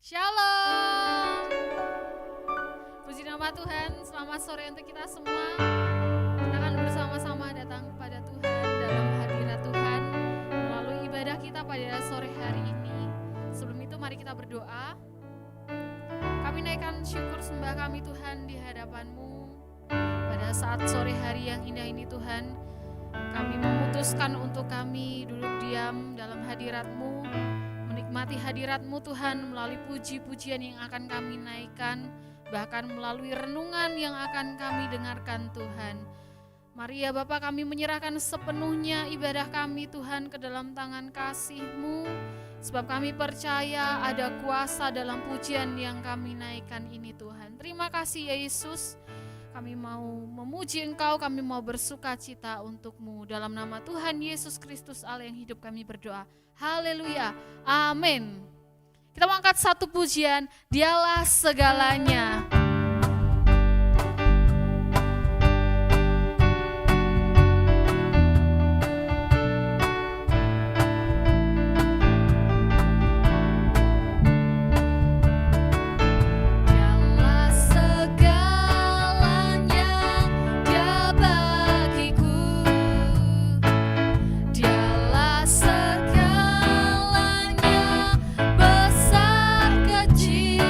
Shalom. Puji nama Tuhan, selamat sore untuk kita semua. Kita akan bersama-sama datang kepada Tuhan dalam hadirat Tuhan melalui ibadah kita pada sore hari ini. Sebelum itu mari kita berdoa. Kami naikkan syukur sembah kami Tuhan di hadapan-Mu. Pada saat sore hari yang indah ini Tuhan, kami memutuskan untuk kami duduk diam dalam hadirat-Mu, menikmati hadirat-Mu Tuhan melalui puji-pujian yang akan kami naikkan, bahkan melalui renungan yang akan kami dengarkan Tuhan. Mari ya Bapa, kami menyerahkan sepenuhnya ibadah kami Tuhan ke dalam tangan kasih-Mu, sebab kami percaya ada kuasa dalam pujian yang kami naikkan ini Tuhan. Terima kasih Yesus, kami mau memuji Engkau, kami mau bersuka cita untuk-Mu. Dalam nama Tuhan Yesus Kristus Allah yang hidup kami berdoa. Haleluya, amin. Kita mau angkat satu pujian, Dialah segalanya. Besar kecil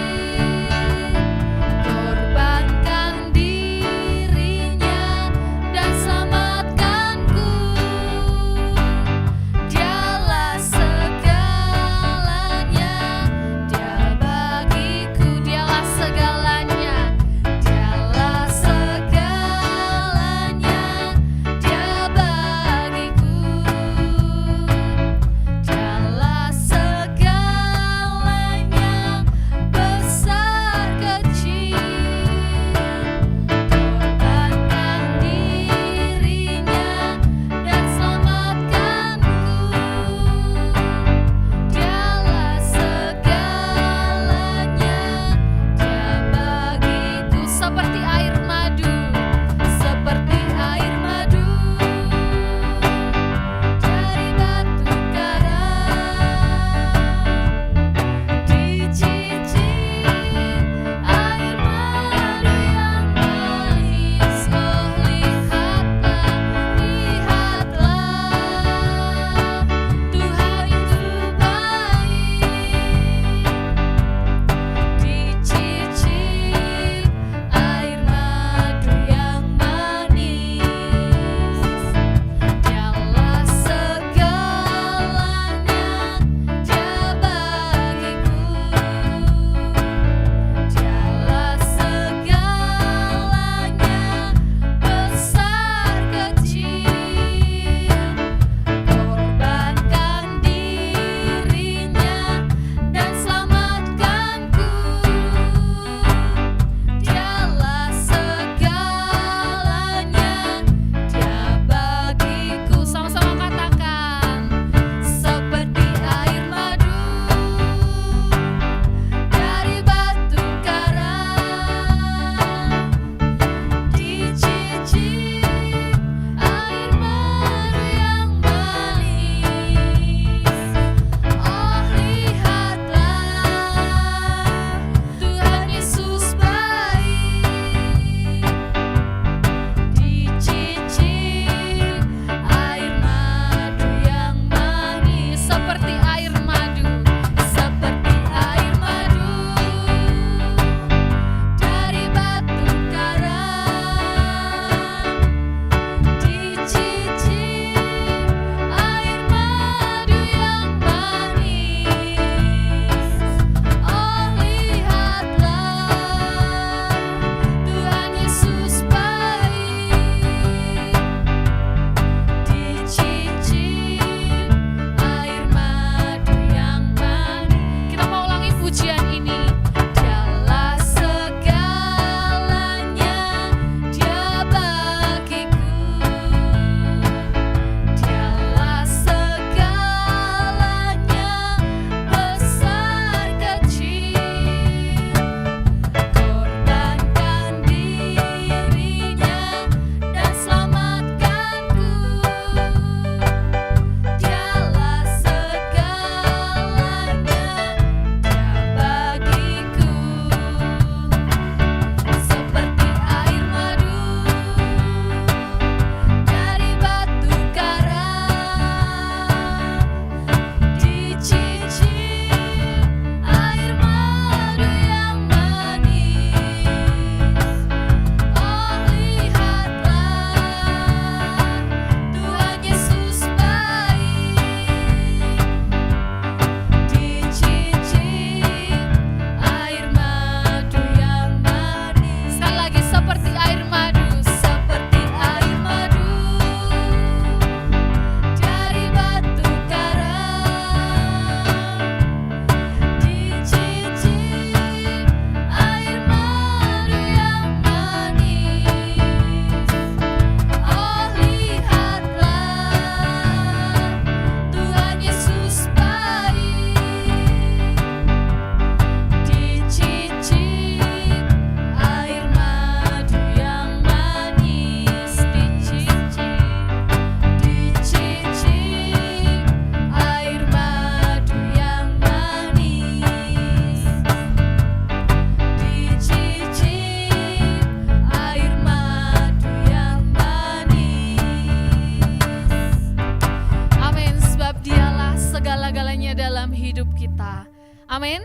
Amin.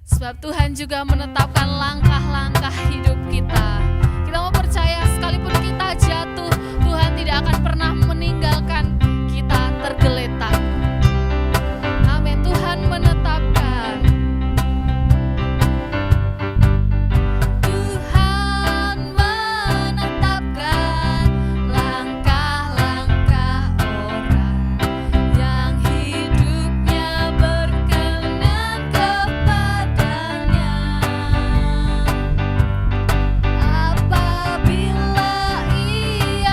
Sebab Tuhan juga menetapkan langkah-langkah hidup kita. Kita mau percaya sekalipun kita jatuh, Tuhan tidak akan pernah meninggalkan kita tergeletak. Amin. Tuhan menetapkan. Tuhan menetapkan langkah-langkah orang yang hidupnya berkenan kepadanya. Apabila ia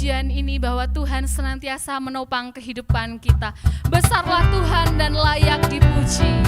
pujian ini bahwa Tuhan senantiasa menopang kehidupan kita. Besarlah Tuhan dan layak dipuji.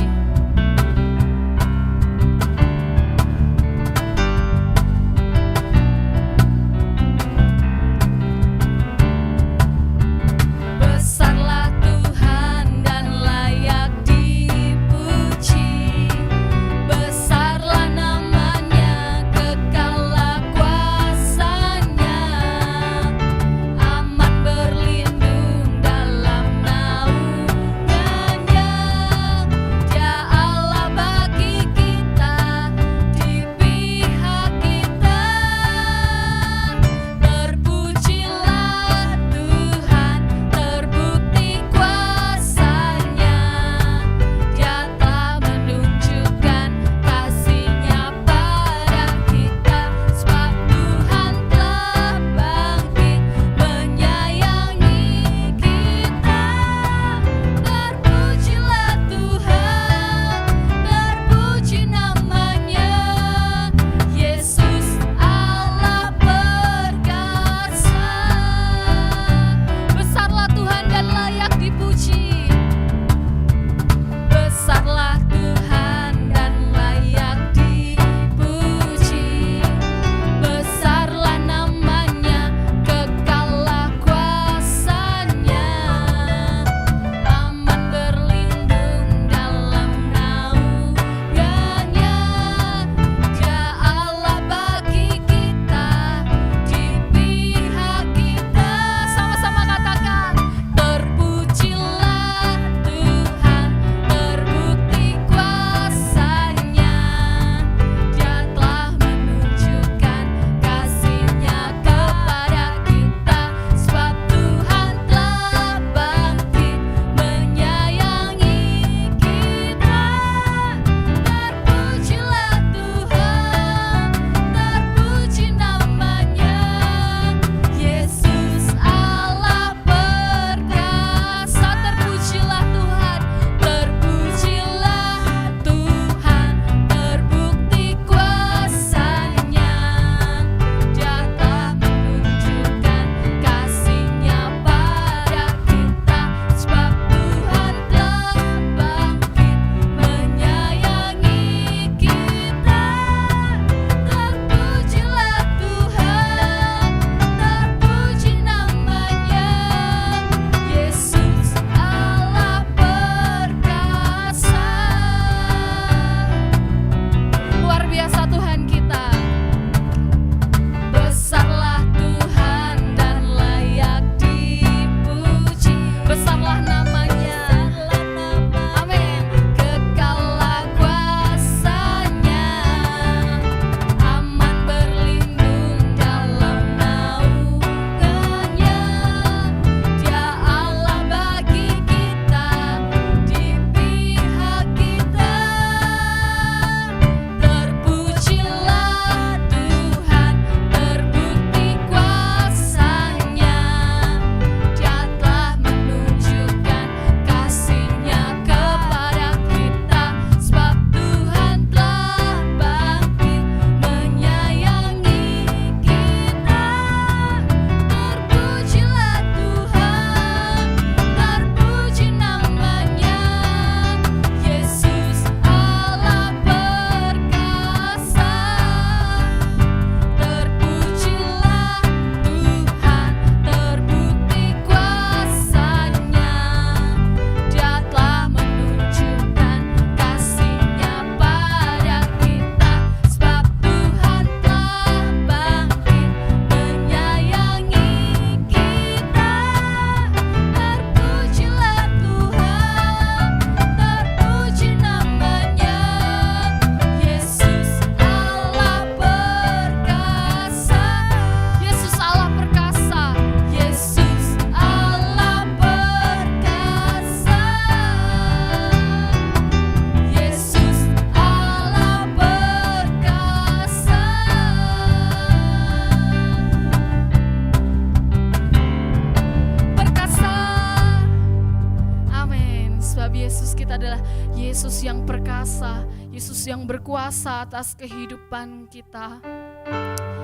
Yesus yang perkasa, Yesus yang berkuasa atas kehidupan kita.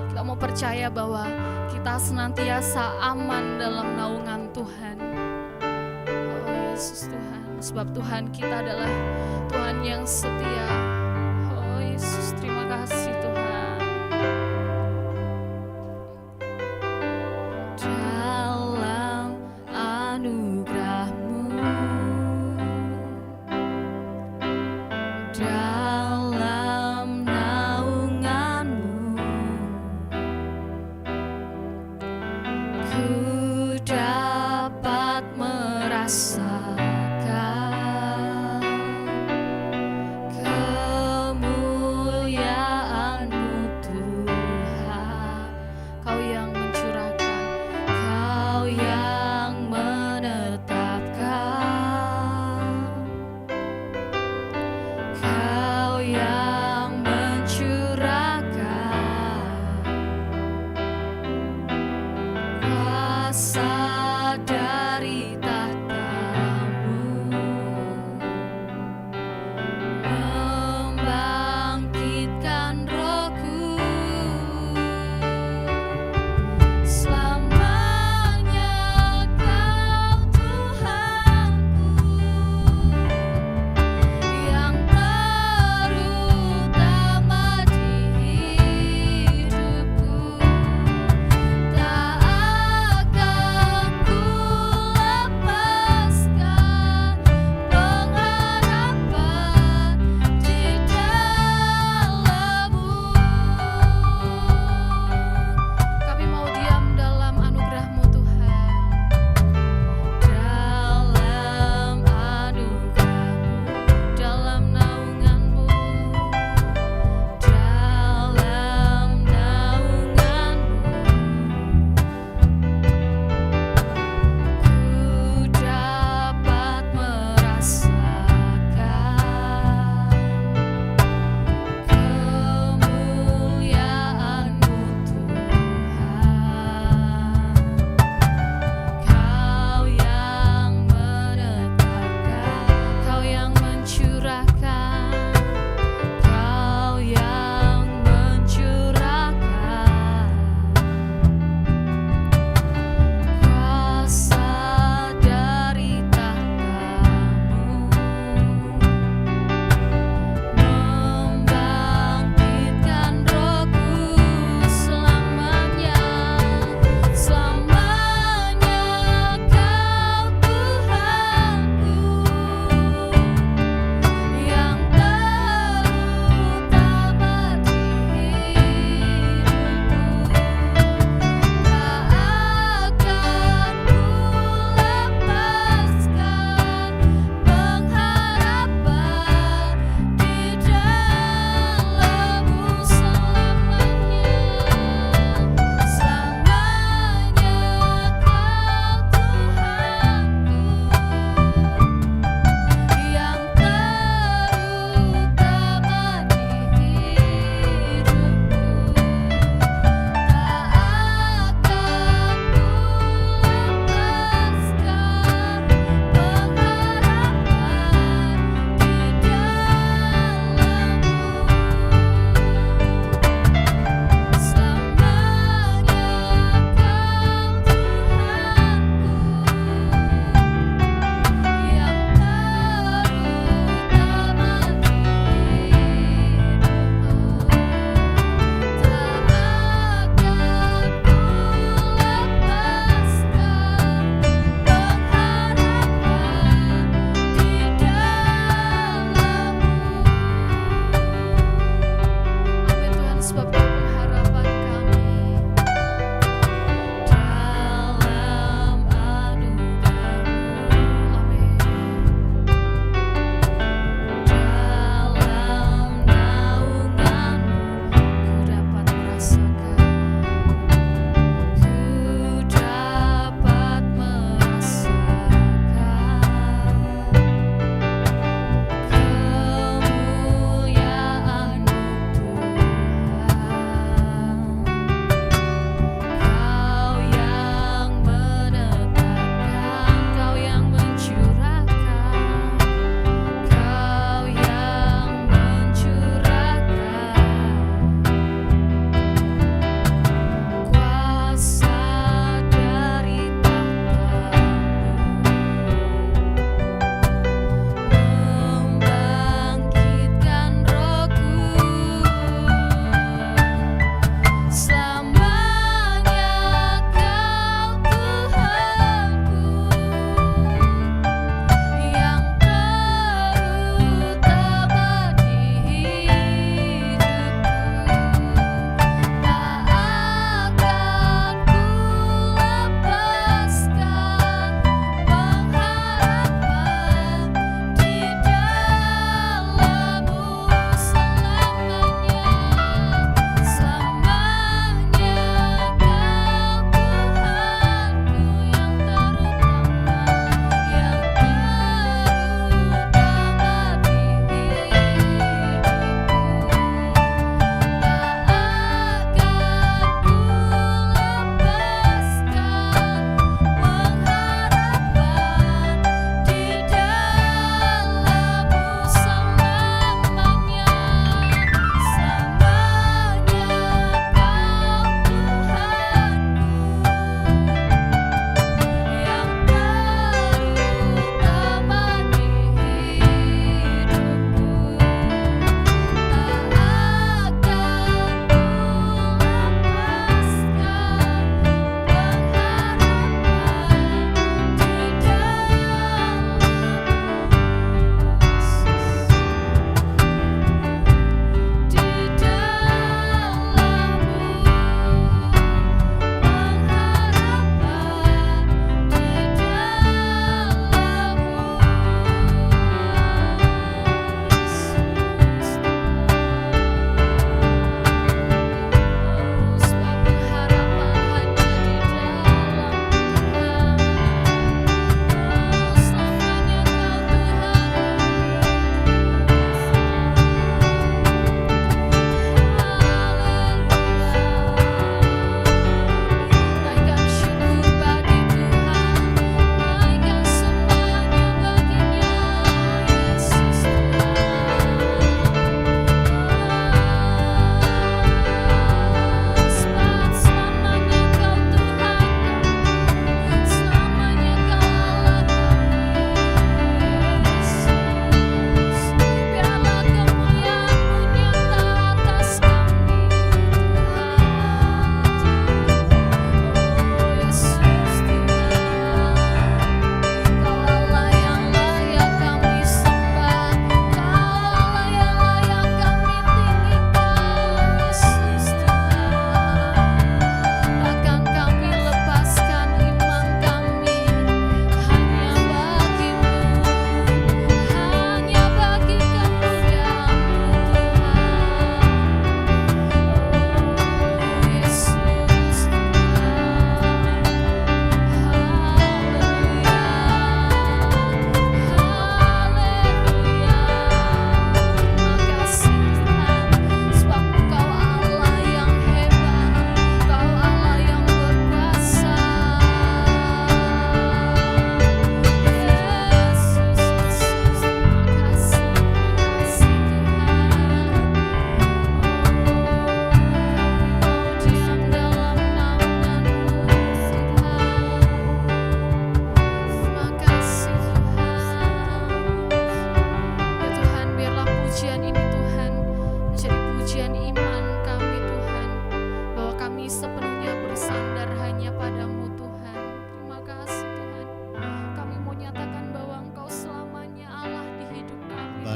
Kita Kita mau percaya bahwa kita senantiasa aman dalam naungan Tuhan. Oh Yesus Tuhan, sebab Tuhan kita adalah Tuhan yang setia. Oh Yesus, terima kasih Tuhan. Dalam anugerah-Mu, dalam naungan-Mu, ku dapat merasakan kemuliaan-Mu Tuhan. Kau yang mencurahkan, Kau yang menetapkan, Kau yang mencurahkan kuasa dari tahta-Mu, membangkitkan rohku. Selamanya Kau Tuhanku, yang terutama di hidupku. Tak akan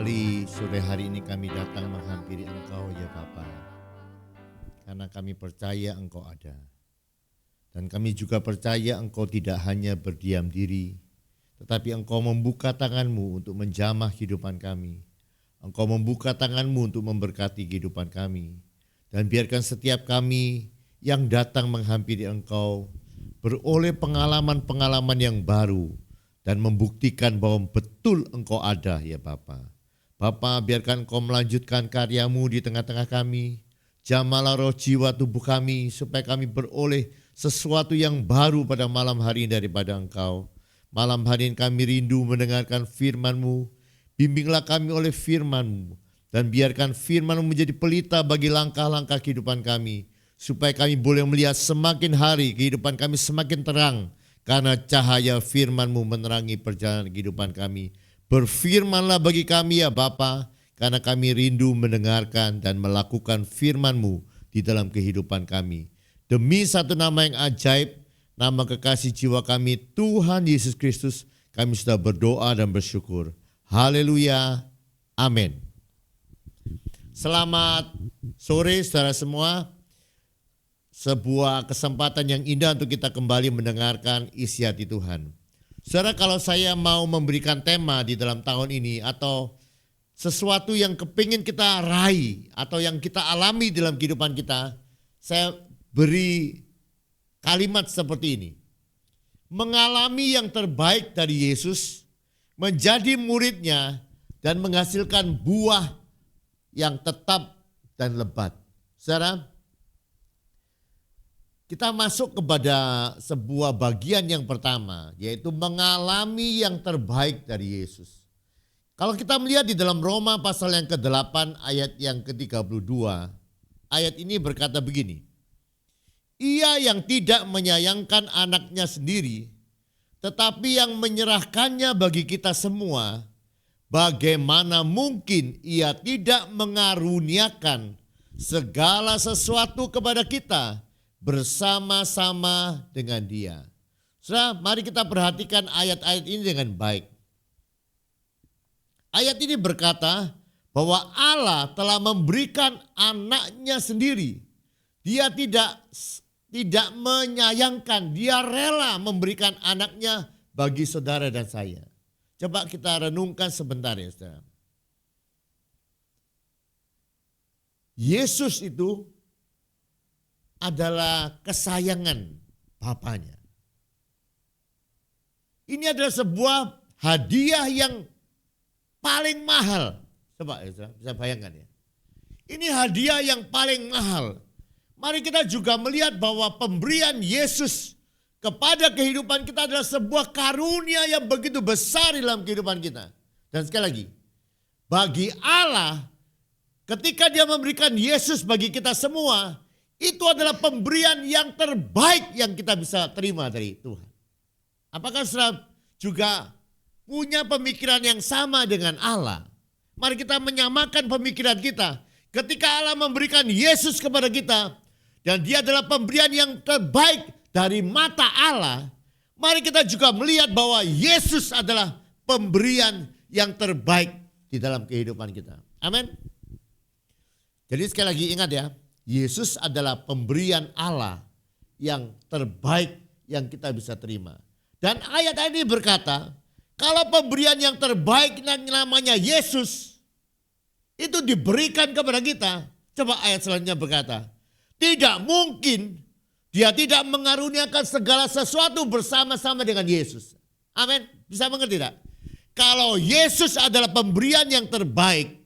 kembali sore hari ini kami datang menghampiri Engkau ya Bapa. Karena kami percaya Engkau ada. Dan kami juga percaya Engkau tidak hanya berdiam diri, tetapi Engkau membuka tangan-Mu untuk menjamah kehidupan kami. Engkau membuka tangan-Mu untuk memberkati kehidupan kami. Dan biarkan setiap kami yang datang menghampiri Engkau beroleh pengalaman-pengalaman yang baru dan membuktikan bahwa betul Engkau ada ya Bapa. Bapa, biarkan Engkau melanjutkan karya-Mu di tengah-tengah kami. Jamalah roh jiwa tubuh kami supaya kami beroleh sesuatu yang baru pada malam hari ini daripada Engkau. Malam hari ini kami rindu mendengarkan firman-Mu. Bimbinglah kami oleh firman-Mu. Dan biarkan firman-Mu menjadi pelita bagi langkah-langkah kehidupan kami. Supaya kami boleh melihat semakin hari kehidupan kami semakin terang. Karena cahaya firman-Mu menerangi perjalanan kehidupan kami. Berfirmanlah bagi kami ya Bapa, karena kami rindu mendengarkan dan melakukan firman-Mu di dalam kehidupan kami. Demi satu nama yang ajaib, nama kekasih jiwa kami, Tuhan Yesus Kristus, kami sudah berdoa dan bersyukur. Haleluya, amin. Selamat sore saudara semua. Sebuah kesempatan yang indah untuk kita kembali mendengarkan isi hati Tuhan. Saudara, kalau saya mau memberikan tema di dalam tahun ini atau sesuatu yang kepingin kita raih atau yang kita alami dalam kehidupan kita, saya beri kalimat seperti ini. Mengalami yang terbaik dari Yesus, menjadi muridnya dan menghasilkan buah yang tetap dan lebat. Saudara, kita masuk kepada sebuah bagian yang pertama, yaitu mengalami yang terbaik dari Yesus. Kalau kita melihat di dalam Roma pasal yang ke-8 ayat yang ke-32, ayat ini berkata begini. Ia yang tidak menyayangkan anaknya sendiri, tetapi yang menyerahkannya bagi kita semua, bagaimana mungkin ia tidak mengaruniakan segala sesuatu kepada kita bersama-sama dengan Dia. Saudara, mari kita perhatikan ayat-ayat ini dengan baik. Ayat ini berkata bahwa Allah telah memberikan anaknya sendiri. Dia tidak menyayangkan, dia rela memberikan anaknya bagi saudara dan saya. Coba kita renungkan sebentar ya saudara. Yesus itu adalah kesayangan Bapanya. Ini adalah sebuah hadiah yang paling mahal. Coba ya, bisa bayangkan ya. Ini hadiah yang paling mahal. Mari kita juga melihat bahwa pemberian Yesus kepada kehidupan kita adalah sebuah karunia yang begitu besar dalam kehidupan kita. Dan sekali lagi, bagi Allah ketika Dia memberikan Yesus bagi kita semua, itu adalah pemberian yang terbaik yang kita bisa terima dari Tuhan. Apakah saudara juga punya pemikiran yang sama dengan Allah? Mari kita menyamakan pemikiran kita. Ketika Allah memberikan Yesus kepada kita, dan Dia adalah pemberian yang terbaik dari mata Allah, mari kita juga melihat bahwa Yesus adalah pemberian yang terbaik di dalam kehidupan kita. Amin. Jadi sekali lagi ingat ya, Yesus adalah pemberian Allah yang terbaik yang kita bisa terima. Dan ayat ini berkata, kalau pemberian yang terbaik yang namanya Yesus itu diberikan kepada kita, coba ayat selanjutnya berkata, tidak mungkin Dia tidak mengaruniakan segala sesuatu bersama-sama dengan Yesus. Amin. Bisa mengerti tidak? Kalau Yesus adalah pemberian yang terbaik,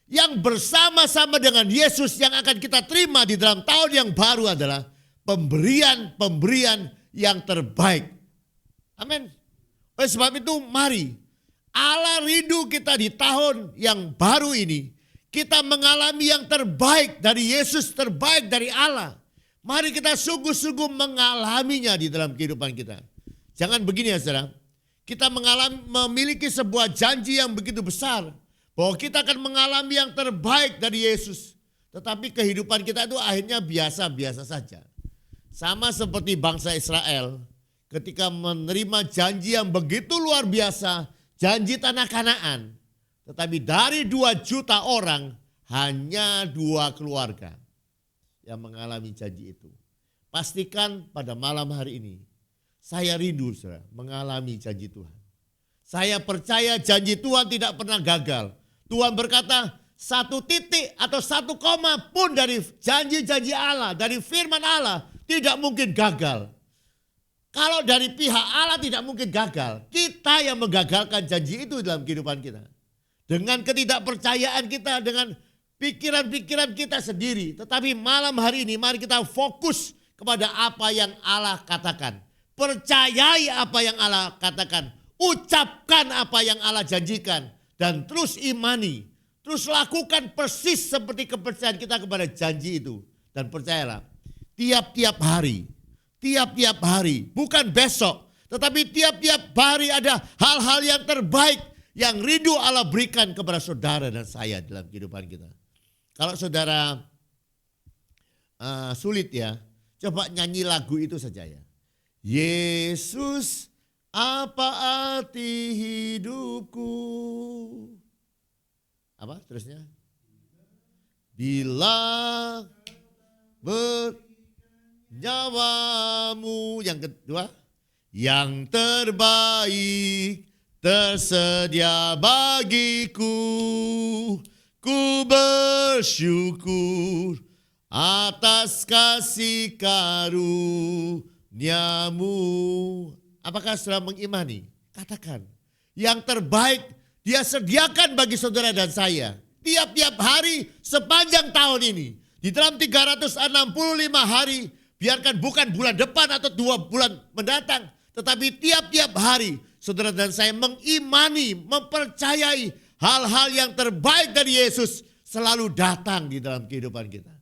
yang bersama-sama dengan Yesus yang akan kita terima di dalam tahun yang baru adalah pemberian-pemberian yang terbaik. Amin. Oleh sebab itu mari Allah rindu kita di tahun yang baru ini. Kita mengalami yang terbaik dari Yesus, terbaik dari Allah. Mari kita sungguh-sungguh mengalaminya di dalam kehidupan kita. Jangan begini ya saudara. Kita memiliki sebuah janji yang begitu besar. Bahwa kita akan mengalami yang terbaik dari Yesus. Tetapi kehidupan kita itu akhirnya biasa-biasa saja. Sama seperti bangsa Israel ketika menerima janji yang begitu luar biasa, janji tanah Kanaan. Tetapi dari 2 juta orang, hanya 2 keluarga yang mengalami janji itu. Pastikan pada malam hari ini, saya rindu saudara, mengalami janji Tuhan. Saya percaya janji Tuhan tidak pernah gagal. Tuhan berkata, 1 titik atau 1 koma pun dari janji-janji Allah, dari firman Allah, tidak mungkin gagal. Kalau dari pihak Allah tidak mungkin gagal. Kita yang menggagalkan janji itu dalam kehidupan kita. Dengan ketidakpercayaan kita, dengan pikiran-pikiran kita sendiri. Tetapi malam hari ini mari kita fokus kepada apa yang Allah katakan. Percayai apa yang Allah katakan. Ucapkan apa yang Allah janjikan. Dan terus imani. Terus lakukan persis seperti kepercayaan kita kepada janji itu. Dan percayalah, tiap-tiap hari, bukan besok, tetapi tiap-tiap hari ada hal-hal yang terbaik yang rindu Allah berikan kepada saudara dan saya dalam kehidupan kita. Kalau saudara sulit ya, coba nyanyi lagu itu saja ya. Yesus, apa arti hidupku? Apa terusnya? Bila bernyawamu. Yang kedua, yang terbaik tersedia bagiku. Ku bersyukur atas kasih karuniamu. Apakah saudara mengimani? Katakan, yang terbaik Dia sediakan bagi saudara dan saya. Tiap-tiap hari sepanjang tahun ini. Di dalam 365 hari, biarkan bukan bulan depan atau 2 bulan mendatang. Tetapi tiap-tiap hari saudara dan saya mengimani, mempercayai hal-hal yang terbaik dari Yesus selalu datang di dalam kehidupan kita.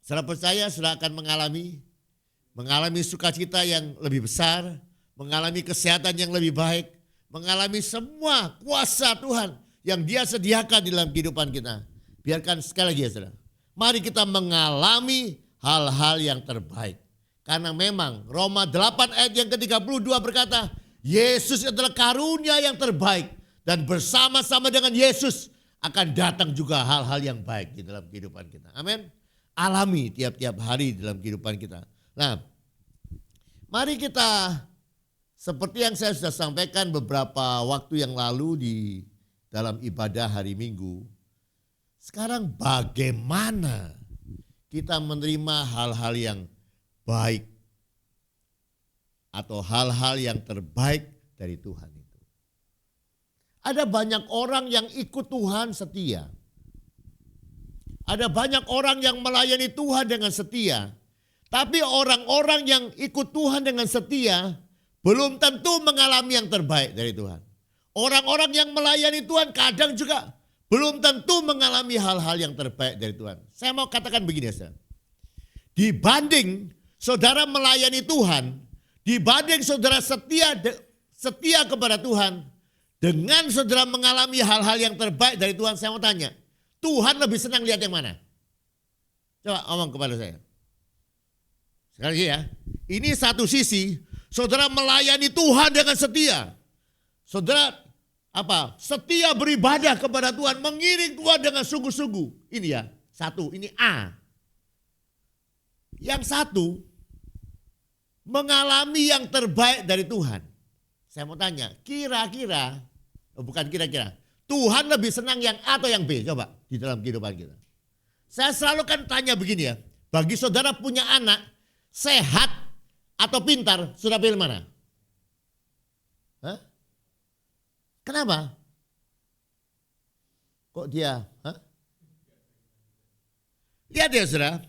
Saudara percaya saudara akan mengalami sukacita yang lebih besar, mengalami kesehatan yang lebih baik, mengalami semua kuasa Tuhan yang Dia sediakan di dalam kehidupan kita. Biarkan sekali lagi ya saudara, mari kita mengalami hal-hal yang terbaik. Karena memang Roma 8 ayat yang ke-32 berkata, Yesus adalah karunia yang terbaik. Dan bersama-sama dengan Yesus akan datang juga hal-hal yang baik di dalam kehidupan kita. Amin. Alami tiap-tiap hari dalam kehidupan kita. Nah, mari kita, seperti yang saya sudah sampaikan beberapa waktu yang lalu di dalam ibadah hari Minggu. Sekarang bagaimana kita menerima hal-hal yang baik atau hal-hal yang terbaik dari Tuhan itu. Ada banyak orang yang ikut Tuhan setia. Ada banyak orang yang melayani Tuhan dengan setia. Tapi orang-orang yang ikut Tuhan dengan setia belum tentu mengalami yang terbaik dari Tuhan. Orang-orang yang melayani Tuhan kadang juga belum tentu mengalami hal-hal yang terbaik dari Tuhan. Saya mau katakan begini ya. Dibanding saudara melayani Tuhan, dibanding saudara setia kepada Tuhan, dengan saudara mengalami hal-hal yang terbaik dari Tuhan, saya mau tanya, Tuhan lebih senang lihat yang mana? Coba ngomong kepada saya. Sekali lagi ya, ini satu sisi, saudara melayani Tuhan dengan setia. Saudara setia beribadah kepada Tuhan, mengiring Tuhan dengan sungguh-sungguh. Ini ya, satu, ini A. Yang satu, mengalami yang terbaik dari Tuhan. Saya mau tanya, bukan kira-kira, Tuhan lebih senang yang A atau yang B? Coba di dalam kehidupan kita. Saya selalu kan tanya begini ya, bagi saudara punya anak, sehat atau pintar, sudah pilih mana? Hah? Kenapa? Kok dia? Hah? Lihat ya saudara,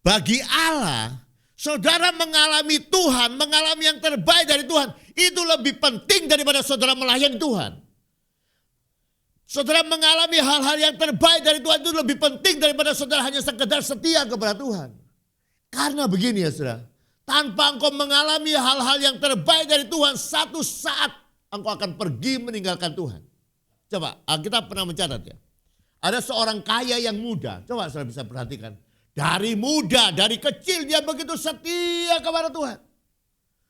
bagi Allah, saudara mengalami Tuhan, mengalami yang terbaik dari Tuhan, itu lebih penting daripada saudara melayani Tuhan. Saudara mengalami hal-hal yang terbaik dari Tuhan itu lebih penting daripada saudara hanya sekedar setia kepada Tuhan. Karena begini ya saudara, tanpa engkau mengalami hal-hal yang terbaik dari Tuhan, satu saat engkau akan pergi meninggalkan Tuhan. Coba, kita pernah mencatat ya. Ada seorang kaya yang muda, coba saudara bisa perhatikan. Dari muda, dari kecil dia begitu setia kepada Tuhan.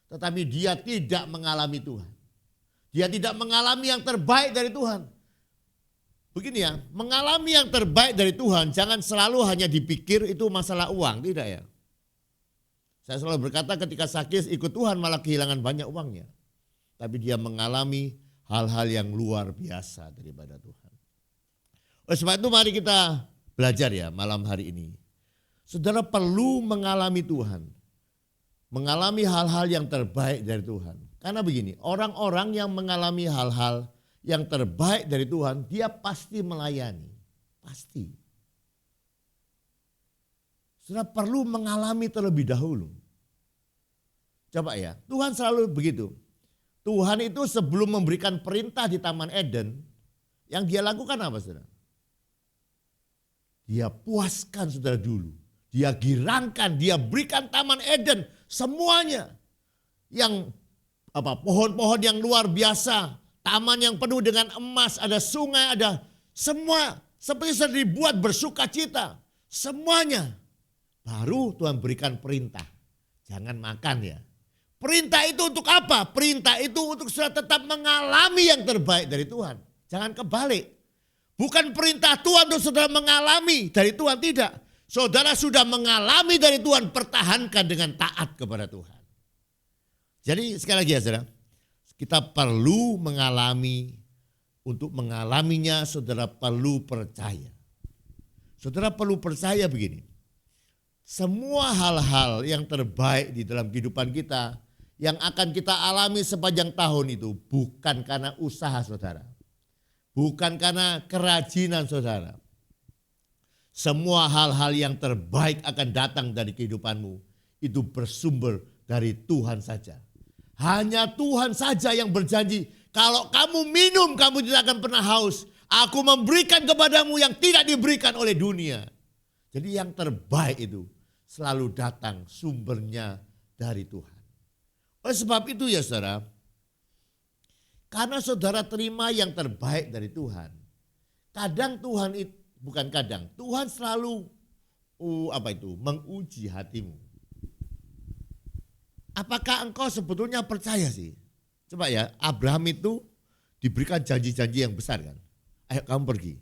Tetapi dia tidak mengalami Tuhan. Dia tidak mengalami yang terbaik dari Tuhan. Begini ya, mengalami yang terbaik dari Tuhan jangan selalu hanya dipikir itu masalah uang, tidak ya. Saya selalu berkata ketika Sakyus ikut Tuhan malah kehilangan banyak uangnya. Tapi dia mengalami hal-hal yang luar biasa daripada Tuhan. Oleh sebab itu mari kita belajar ya malam hari ini. Saudara perlu mengalami Tuhan. Mengalami hal-hal yang terbaik dari Tuhan. Karena begini, orang-orang yang mengalami hal-hal yang terbaik dari Tuhan, dia pasti melayani. Pasti. Saudara perlu mengalami terlebih dahulu. Coba ya, Tuhan selalu begitu. Tuhan itu sebelum memberikan perintah di Taman Eden, yang dia lakukan apa saudara? Dia puaskan saudara dulu. Dia girangkan, dia berikan Taman Eden semuanya. Yang pohon-pohon yang luar biasa. Taman yang penuh dengan emas, ada sungai, ada semua seperti sudah dibuat bersuka cita. Semuanya. Baru Tuhan berikan perintah. Jangan makan ya. Perintah itu untuk apa? Perintah itu untuk sudah tetap mengalami yang terbaik dari Tuhan. Jangan kebalik. Bukan perintah Tuhan untuk saudara mengalami dari Tuhan, tidak. Saudara sudah mengalami dari Tuhan, pertahankan dengan taat kepada Tuhan. Jadi sekali lagi ya saudara. Kita perlu mengalami, untuk mengalaminya saudara perlu percaya. Saudara perlu percaya begini. Semua hal-hal yang terbaik di dalam kehidupan kita yang akan kita alami sepanjang tahun itu bukan karena usaha saudara. Bukan karena kerajinan saudara. Semua hal-hal yang terbaik akan datang dari kehidupanmu itu bersumber dari Tuhan saja. Hanya Tuhan saja yang berjanji, kalau kamu minum kamu tidak akan pernah haus. Aku memberikan kepadamu yang tidak diberikan oleh dunia. Jadi yang terbaik itu selalu datang sumbernya dari Tuhan. Oleh sebab itu ya saudara, karena saudara terima yang terbaik dari Tuhan. Kadang Tuhan itu, bukan kadang, Tuhan selalu menguji hatimu. Apakah engkau sebetulnya percaya sih? Coba ya, Abraham itu diberikan janji-janji yang besar kan. Ayo kamu pergi,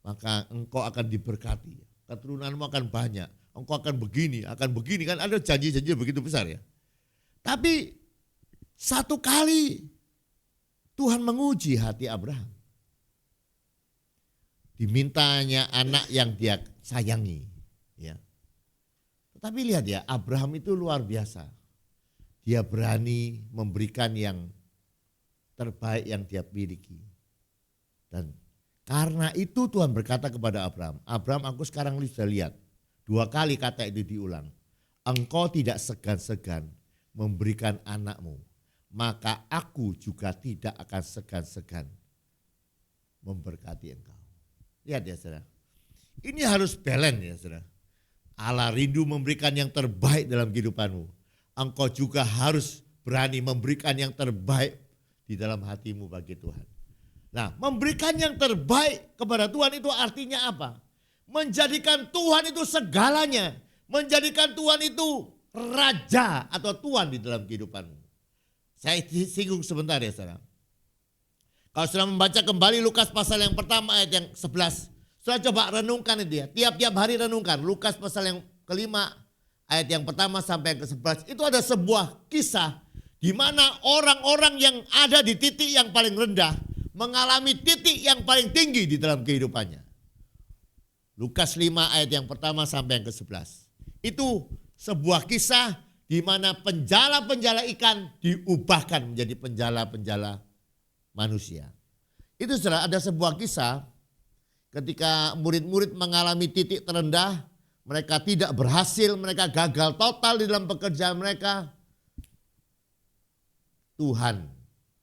maka engkau akan diberkati. Keturunanmu akan banyak, engkau akan begini kan. Ada janji-janji begitu besar ya. Tapi satu kali Tuhan menguji hati Abraham. Dimintanya anak yang dia sayangi. Ya. Tetapi lihat ya, Abraham itu luar biasa. Dia berani memberikan yang terbaik yang dia miliki. Dan karena itu Tuhan berkata kepada Abraham, Abraham aku sekarang sudah lihat. 2 kali kata itu diulang. Engkau tidak segan-segan memberikan anakmu. Maka aku juga tidak akan segan-segan memberkati engkau. Lihat ya saudara. Ini harus balance ya saudara. Allah rindu memberikan yang terbaik dalam kehidupanmu. Engkau juga harus berani memberikan yang terbaik di dalam hatimu bagi Tuhan. Nah, memberikan yang terbaik kepada Tuhan itu artinya apa? Menjadikan Tuhan itu segalanya. Menjadikan Tuhan itu raja atau Tuhan di dalam kehidupanmu. Saya singgung sebentar ya saudara. Kalau sudah membaca kembali Lukas pasal yang pertama ayat yang 11. Sudah coba renungkan itu ya. Tiap-tiap hari renungkan. Lukas pasal yang kelima ayat yang pertama sampai yang ke-11. Itu ada sebuah kisah di mana orang-orang yang ada di titik yang paling rendah mengalami titik yang paling tinggi di dalam kehidupannya. Lukas 5 ayat yang pertama sampai yang ke-11. Itu sebuah kisah di mana penjala-penjala ikan diubahkan menjadi penjala-penjala manusia. Itu saudara, ada sebuah kisah ketika murid-murid mengalami titik terendah, mereka tidak berhasil, mereka gagal total di dalam pekerjaan mereka. Tuhan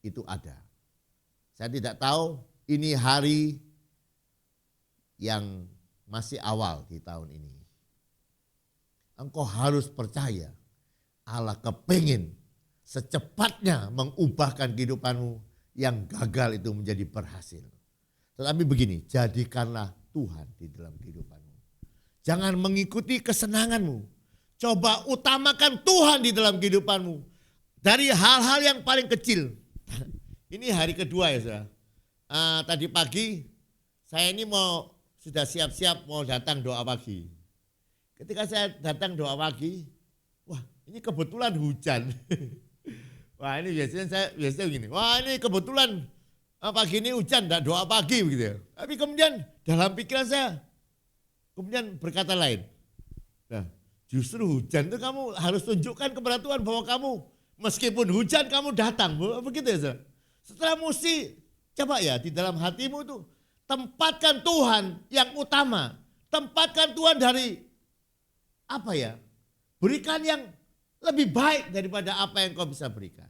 itu ada. Saya tidak tahu ini hari yang masih awal di tahun ini. Engkau harus percaya Allah kepingin secepatnya mengubahkan kehidupanmu yang gagal itu menjadi berhasil. Tetapi begini, jadikanlah Tuhan di dalam kehidupanmu. Jangan mengikuti kesenanganmu. Coba utamakan Tuhan di dalam kehidupanmu. Dari hal-hal yang paling kecil. Ini hari kedua ya saudara. Tadi pagi saya ini sudah siap-siap mau datang doa pagi. Ketika saya datang doa pagi, wah ini kebetulan hujan. Wah ini biasanya begini, wah ini kebetulan pagi ini hujan, enggak doa pagi begitu ya. Tapi kemudian dalam pikiran saya, kemudian berkata lain. Nah, justru hujan itu kamu harus tunjukkan kepada Tuhan bahwa kamu meskipun hujan kamu datang, begitu ya saudara. Setelah mesti coba ya di dalam hatimu itu tempatkan Tuhan yang utama, tempatkan Tuhan dari apa ya, berikan yang lebih baik daripada apa yang kau bisa berikan.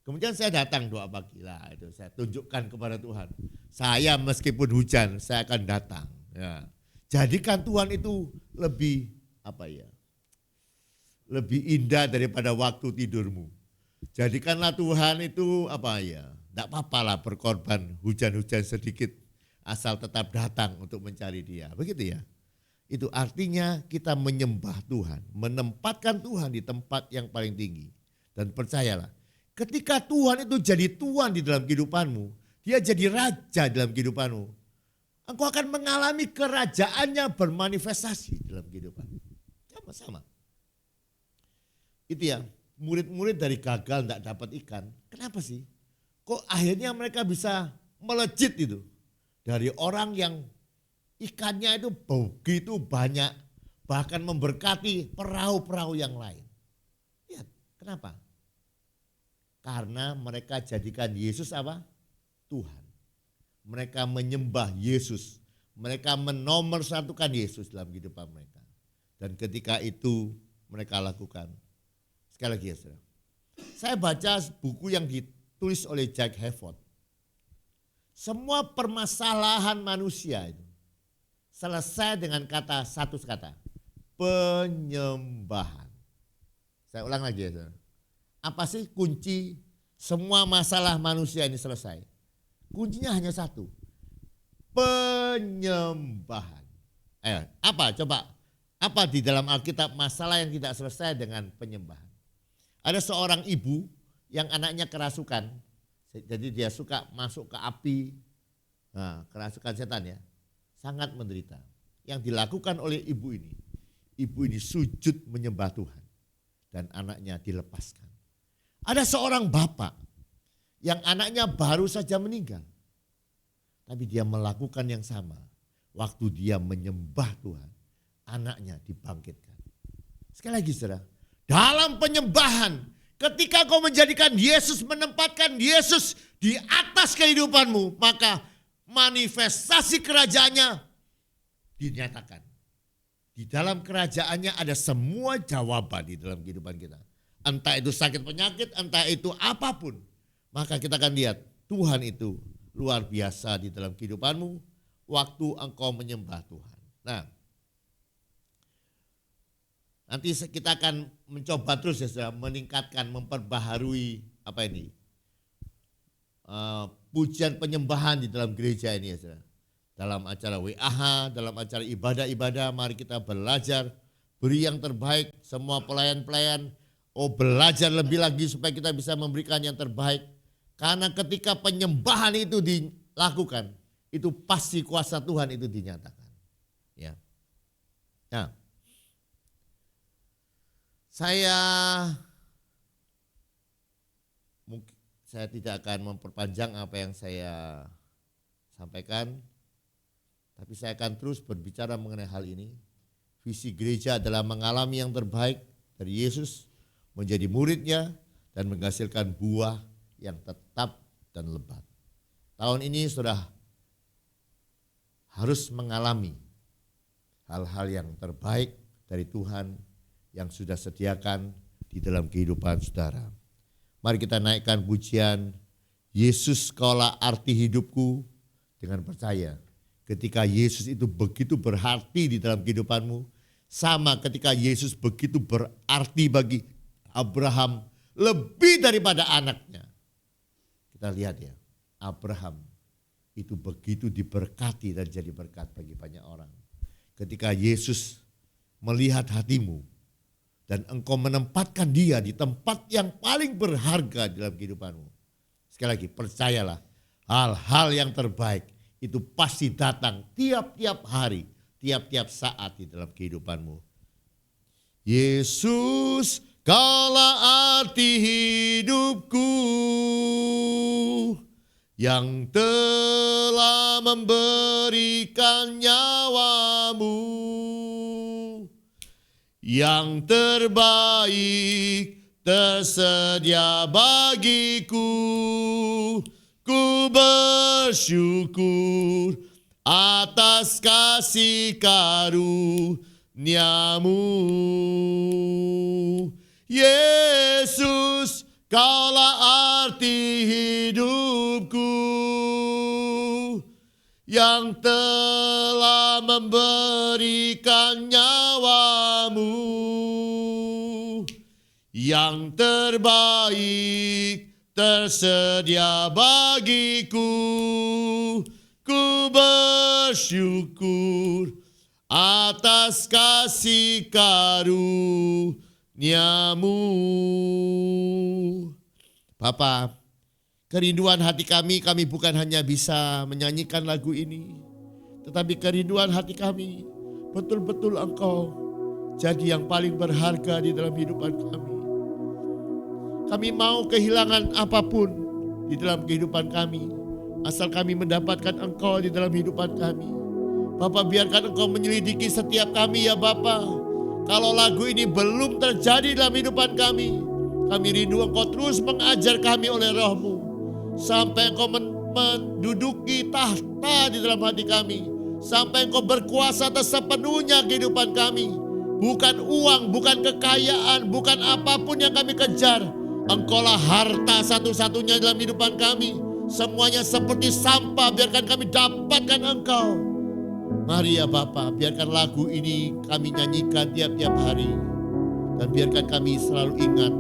Kemudian saya datang doa pagi lah, itu saya tunjukkan kepada Tuhan. Saya meskipun hujan saya akan datang. Ya. Jadikan Tuhan itu lebih apa ya? Lebih indah daripada waktu tidurmu. Jadikanlah Tuhan itu apa ya? Tidak apa-apa lah berkorban hujan-hujan sedikit asal tetap datang untuk mencari Dia. Begitu ya. Itu artinya kita menyembah Tuhan, menempatkan Tuhan di tempat yang paling tinggi. Dan percayalah, ketika Tuhan itu jadi Tuhan di dalam kehidupanmu, Dia jadi Raja dalam kehidupanmu, engkau akan mengalami kerajaannya bermanifestasi dalam kehidupanmu. Sama-sama. Itu ya, murid-murid dari gagal tidak dapat ikan. Kenapa sih? Kok akhirnya mereka bisa melejit itu? Dari orang yang ikannya itu begitu banyak, bahkan memberkati perahu-perahu yang lain. Lihat, kenapa? Karena mereka jadikan Yesus apa? Tuhan. Mereka menyembah Yesus. Mereka menomorsatukan Yesus dalam kehidupan mereka. Dan ketika itu mereka lakukan. Sekali lagi ya saudara. Saya baca buku yang ditulis oleh Jack Hayford. Semua permasalahan manusia itu selesai dengan satu kata. Penyembahan. Saya ulang lagi ya saudara. Apa sih kunci semua masalah manusia ini selesai? Kuncinya hanya satu. Penyembahan. Apa coba? Apa di dalam Alkitab masalah yang tidak selesai dengan penyembahan? Ada seorang ibu yang anaknya kerasukan. Jadi dia suka masuk ke api. Nah, kerasukan setan ya. Sangat menderita. Yang dilakukan oleh ibu ini sujud menyembah Tuhan. Dan anaknya dilepaskan. Ada seorang bapak yang anaknya baru saja meninggal. Tapi dia melakukan yang sama. Waktu dia menyembah Tuhan, anaknya dibangkitkan. Sekali lagi saudara, dalam penyembahan, ketika kau menjadikan Yesus, menempatkan Yesus di atas kehidupanmu, maka manifestasi kerajaannya dinyatakan. Di dalam kerajaannya ada semua jawaban di dalam kehidupan kita. Entah itu sakit penyakit, entah itu apapun. Maka kita akan lihat Tuhan itu luar biasa di dalam kehidupanmu waktu engkau menyembah Tuhan. Nah, nanti kita akan mencoba terus ya saudara, meningkatkan, memperbaharui pujian penyembahan di dalam gereja ini ya saudara. Dalam acara WAH, dalam acara ibadah-ibadah, mari kita belajar, beri yang terbaik, semua pelayan-pelayan, belajar lebih lagi supaya kita bisa memberikan yang terbaik. Karena ketika penyembahan itu dilakukan, itu pasti kuasa Tuhan itu dinyatakan. Ya. Nah, saya tidak akan memperpanjang apa yang saya sampaikan, tapi saya akan terus berbicara mengenai hal ini. Visi gereja adalah mengalami yang terbaik dari Yesus, menjadi muridnya, dan menghasilkan buah yang tetap dan lebat. Tahun ini sudah harus mengalami hal-hal yang terbaik dari Tuhan yang sudah sediakan di dalam kehidupan saudara. Mari kita naikkan pujian Yesus kaulah arti hidupku dengan percaya. Ketika Yesus itu begitu berarti di dalam kehidupanmu, sama ketika Yesus begitu berarti bagi Abraham lebih daripada anaknya. Kita lihat ya, Abraham itu begitu diberkati dan jadi berkat bagi banyak orang. Ketika Yesus melihat hatimu dan engkau menempatkan dia di tempat yang paling berharga dalam kehidupanmu. Sekali lagi, percayalah, hal-hal yang terbaik itu pasti datang tiap-tiap hari, tiap-tiap saat di dalam kehidupanmu. Yesus, Kaulah arti hidupku, yang telah memberikan nyawamu, yang terbaik tersedia bagiku. Ku bersyukur atas kasih karuniamu. Yesus, Kaulah arti hidupku, yang telah memberikan nyawamu, yang terbaik tersedia bagiku. Ku bersyukur atas kasih karuniamu. Bapa, kerinduan hati kami bukan hanya bisa menyanyikan lagu ini, tetapi kerinduan hati kami betul-betul Engkau jadi yang paling berharga di dalam kehidupan kami. Kami mau kehilangan apapun di dalam kehidupan kami, asal kami mendapatkan Engkau di dalam kehidupan kami. Bapa, biarkan Engkau menyelidiki setiap kami ya Bapa. Kalau lagu ini belum terjadi dalam kehidupan kami rindu Engkau terus mengajar kami oleh Roh-Mu, sampai Engkau menduduki tahta di dalam hati kami, sampai Engkau berkuasa atas sepenuhnya kehidupan kami. Bukan uang, bukan kekayaan, bukan apapun yang kami kejar. Engkaulah harta satu-satunya dalam kehidupan kami. Semuanya seperti sampah, biarkan kami dapatkan Engkau. Mari ya Bapa, biarkan lagu ini kami nyanyikan tiap-tiap hari. Dan biarkan kami selalu ingat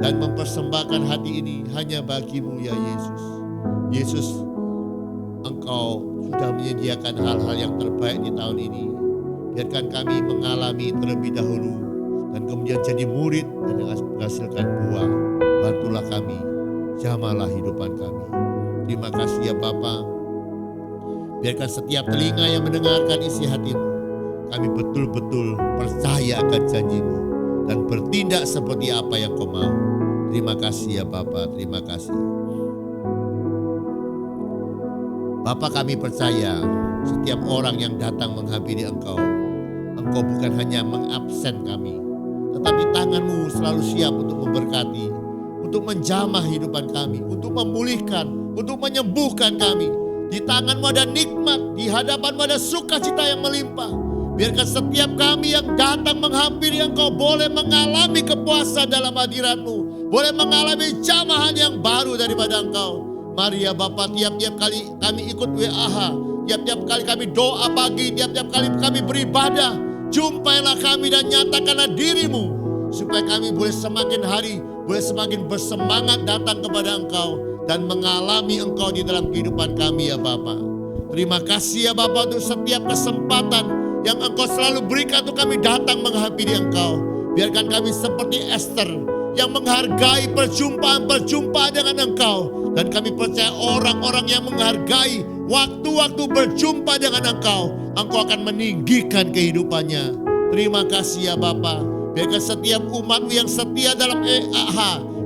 dan mempersembahkan hati ini hanya bagi-Mu ya Yesus. Yesus, Engkau sudah menyediakan hal-hal yang terbaik di tahun ini. Biarkan kami mengalami terlebih dahulu dan kemudian jadi murid dan menghasilkan buah. Bantulah kami, jamalah hidupan kami. Terima kasih ya Bapa. Biarkan setiap telinga yang mendengarkan isi hati-Mu, kami betul-betul percaya akan janji-Mu dan bertindak seperti apa yang Kau mau. Terima kasih ya Bapa, terima kasih. Bapa, kami percaya setiap orang yang datang menghampiri Engkau, Engkau bukan hanya mengabsen kami, tetapi tangan-Mu selalu siap untuk memberkati, untuk menjamah hidupan kami, untuk memulihkan, untuk menyembuhkan kami. Di tangan-Mu ada nikmat, di hadapan-Mu ada sukacita yang melimpah. Biarkan setiap kami yang datang menghampiri Engkau boleh mengalami kepuasan dalam hadirat-Mu, boleh mengalami jamahan yang baru daripada Engkau. Mari ya Bapa, tiap-tiap kali kami ikut WAH, tiap-tiap kali kami doa pagi, tiap-tiap kali kami beribadah, jumpailah kami dan nyatakanlah diri-Mu, supaya kami boleh semakin hari, boleh semakin bersemangat datang kepada Engkau dan mengalami Engkau di dalam kehidupan kami ya Bapa. Terima kasih ya Bapa untuk setiap kesempatan yang Engkau selalu berikan untuk kami datang menghampiri Engkau. Biarkan kami seperti Esther yang menghargai perjumpaan-perjumpaan dengan Engkau. Dan kami percaya orang-orang yang menghargai waktu-waktu berjumpa dengan Engkau, Engkau akan meninggikan kehidupannya. Terima kasih ya Bapa. Biarkan setiap umat-Mu yang setia dalam EAH,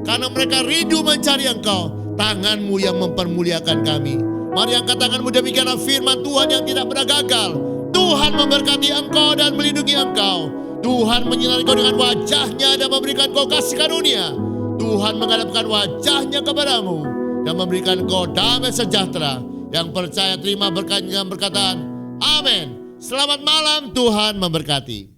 karena mereka rindu mencari Engkau, tangan-Mu yang mempermuliakan kami. Mari angkat tangan-Mu, demikianlah firman Tuhan yang tidak pernah gagal. Tuhan memberkati engkau dan melindungi engkau. Tuhan menyinari engkau dengan wajah-Nya dan memberikan engkau kasih karunia. Tuhan menghadapkan wajah-Nya kepadamu dan memberikan engkau damai sejahtera. Yang percaya terima berkat dengan perkataan amin. Selamat malam, Tuhan memberkati.